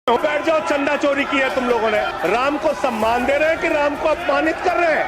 बैठ जाओ, चंदा चोरी की है तुम लोगों ने। राम को सम्मान दे रहे हैं कि राम को अपमानित कर रहे हैं?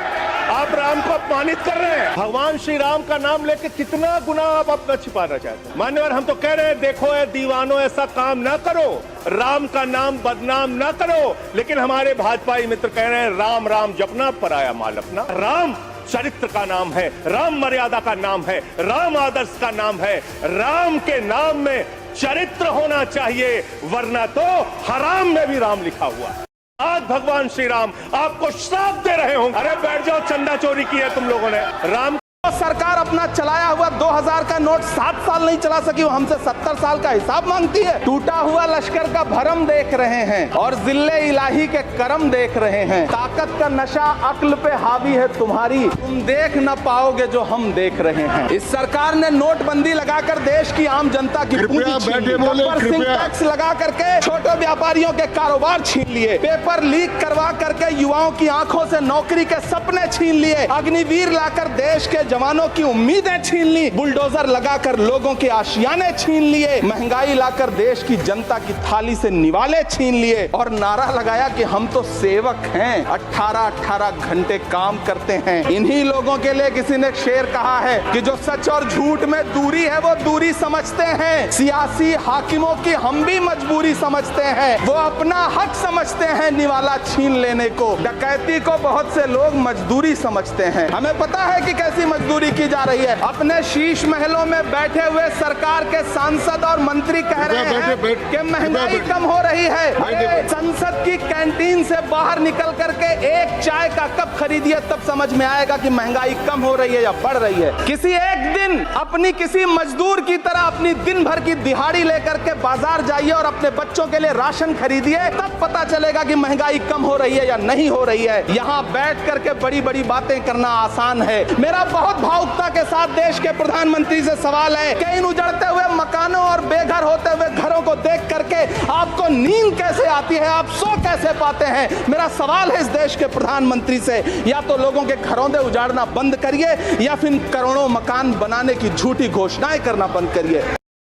आप राम को अपमानित कर रहे हैं। भगवान श्री राम का नाम लेके कितना गुनाह आप अपना छिपाना चाहते हैं। मान्यवर, हम तो कह रहे हैं, देखो ए दीवानों, ऐसा काम ना करो, राम का नाम बदनाम ना करो। लेकिन हमारे भाजपाई मित्र कह रहे हैं राम राम जपना, पराया माल अपना। राम चरित्र का नाम है, राम मर्यादा का नाम है, राम आदर्श का नाम है। राम के नाम में चरित्र होना चाहिए, वरना तो हराम में भी राम लिखा हुआ है। आज भगवान श्री राम आपको श्राप दे रहे होंगे। अरे बैठ जाओ, चंदा चोरी की है तुम लोगों ने। राम सरकार अपना चलाया हुआ 2000 का नोट 7 साल नहीं चला सकी, वो हमसे 70 साल का हिसाब मांगती है। टूटा हुआ लश्कर का भरम देख रहे हैं और जिल्ले इलाही के करम देख रहे हैं। ताकत का नशा अक्ल पे हावी है तुम्हारी, तुम देख न पाओगे जो हम देख रहे हैं। इस सरकार ने नोटबंदी लगाकर देश की आम जनता की टैक्स लगा करके छोटे व्यापारियों के कारोबार छीन लिए, पेपर लीक करवा करके युवाओं की आंखों से नौकरी के सपने छीन लिए, अग्निवीर लाकर देश के जवानों की उम्मीदें छीन ली, बुलडोजर लगाकर लोगों के आशियाने छीन लिए, महंगाई लाकर देश की जनता की थाली से निवाले छीन लिए और नारा लगाया कि हम तो सेवक हैं, 18-18 घंटे काम करते हैं। इन्हीं लोगों के लिए किसी ने शेर कहा है कि जो सच और झूठ में दूरी है वो दूरी समझते हैं। सियासी हाकिमों की हम भी मजबूरी समझते हैं, वो अपना हक समझते हैं निवाला छीन लेने को। डकैती को बहुत से लोग मजदूरी समझते हैं। हमें पता है कि कैसी मजदूरी की जा रही है। अपने शीश महलों में बैठे हुए सरकार के सांसद और मंत्री कह रहे हैं कि महंगाई कम हो रही है। संसद की कैंटीन से बाहर निकल करके एक चाय का कप खरीदिए, तब समझ में आएगा कि महंगाई कम हो रही है या बढ़ रही है। किसी एक दिन अपनी किसी मजदूर की तरह अपनी दिन भर की दिहाड़ी लेकर के बाजार जाइए और अपने बच्चों के लिए राशन खरीदिए, तब पता चलेगा कि महंगाई कम हो रही है या नहीं हो रही है। यहाँ बैठ करके बड़ी बड़ी बातें करना आसान है। मेरा बहुत भावुकता के साथ देश के प्रधानमंत्री से सवाल है कि इन उजड़ते हुए मकानों और बेघर होते हुए घरों को देख करके आपको नींद कैसे आती है, आप सो कैसे पाते हैं? मेरा सवाल है इस देश के प्रधानमंत्री से, या तो लोगों के घरों से उजाड़ना बंद करिए या फिर करोड़ों मकान बनाने की झूठी घोषणाएं करना बंद करिए।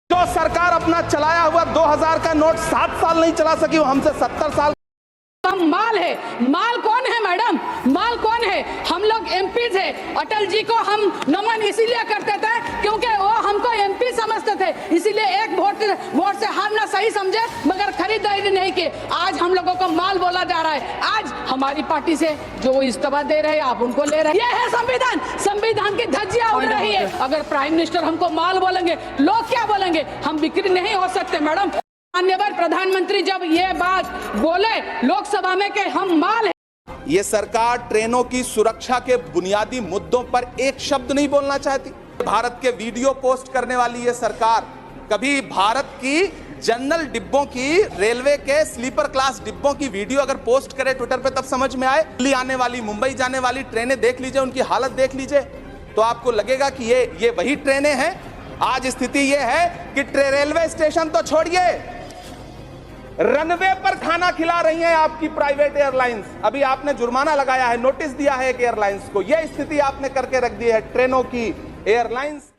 जो सरकार अपना चलाया हुआ 2000 का नोट 7 साल नहीं चला सकी, वो हमसे 70 साल माल है। माल कौन है मैडम? माल कौन है? हम लोग एमपीज है। अटल जी को हम नमन इसीलिए करते थे क्योंकि वो हमको एमपी समझते थे, इसीलिए एक वोट से हारना सही समझे, मगर खरीदारी नहीं की। आज हम लोगों को माल बोला जा रहा है। आज हमारी पार्टी से जो इस्तीफा दे रहे हैं आप उनको ले रहे हैं। ये है संविधान, संविधान की धज्जियां उड़ रही है। अगर प्राइम मिनिस्टर हमको माल बोलेंगे, लोग क्या बोलेंगे? हम बिक्री नहीं हो सकते मैडम। माननीय प्रधानमंत्री जब ये बात बोले लोकसभा में कि हम माल है। ये सरकार ट्रेनों की सुरक्षा के बुनियादी मुद्दों पर एक शब्द नहीं बोलना चाहती। भारत के वीडियो पोस्ट करने वाली ये सरकार कभी भारत की जनरल डिब्बों की, रेलवे के स्लीपर क्लास डिब्बों की वीडियो अगर पोस्ट करे ट्विटर पे, तब समझ में आए। दिल्ली आने वाली, मुंबई जाने वाली ट्रेनें देख लीजिए, उनकी हालत देख लीजिए, तो आपको लगेगा कि ये वही ट्रेनें हैं। आज स्थिति ये है कि रेलवे स्टेशन तो छोड़िए, रनवे पर खाना खिला रही हैं आपकी प्राइवेट एयरलाइंस। अभी आपने जुर्माना लगाया है, नोटिस दिया है एक एयरलाइंस को। यह स्थिति आपने करके रख दी है ट्रेनों की, एयरलाइंस